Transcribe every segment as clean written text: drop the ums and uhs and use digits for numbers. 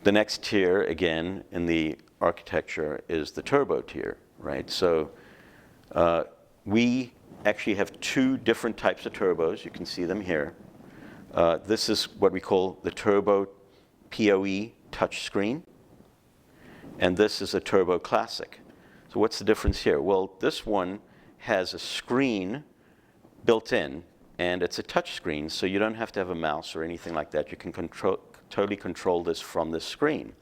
The next tier, again, in the architecture is the turbo tier, right? So we actually have two different types of turbos. You can see them here. This is what we call the Turbo PoE touchscreen, and this is a Turbo Classic. So what's the difference here? Well, this one has a screen built in, and it's a touch screen, so you don't have to have a mouse or anything like that. You can totally control this from this screen.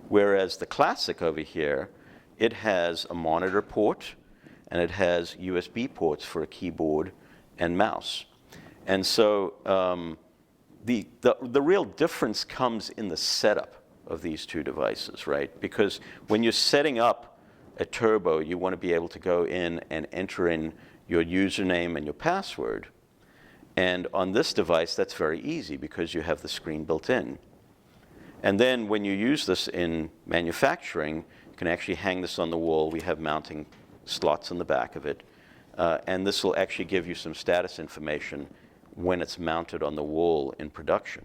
Whereas the Classic over here, it has a monitor port, and it has USB ports for a keyboard and mouse. And so the real difference comes in the setup of these two devices, right? Because when you're setting up a Turbo, you want to be able to go in and enter in your username and your password. And on this device, that's very easy because you have the screen built in. And then when you use this in manufacturing, you can actually hang this on the wall. We have mounting slots in the back of it. And this will actually give you some status information when it's mounted on the wall in production.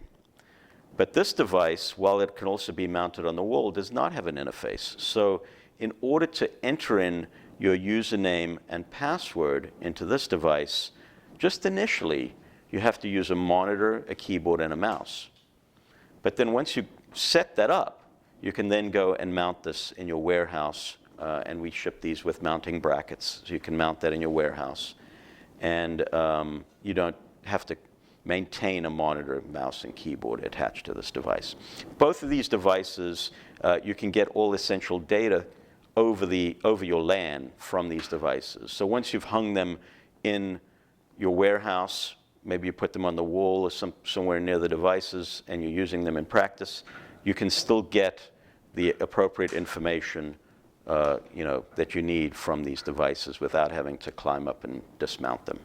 But this device, while it can also be mounted on the wall, does not have an interface. So in order to enter in your username and password into this device, just initially, you have to use a monitor, a keyboard, and a mouse. But then once you set that up, you can then go and mount this in your warehouse. And we ship these with mounting brackets, so you can mount that in your warehouse. And you don't have to maintain a monitor, mouse, and keyboard attached to this device. Both of these devices, you can get all essential data over your LAN from these devices. So once you've hung them in your warehouse, maybe you put them on the wall or somewhere near the devices, and you're using them in practice, you can still get the appropriate information that you need from these devices without having to climb up and dismount them.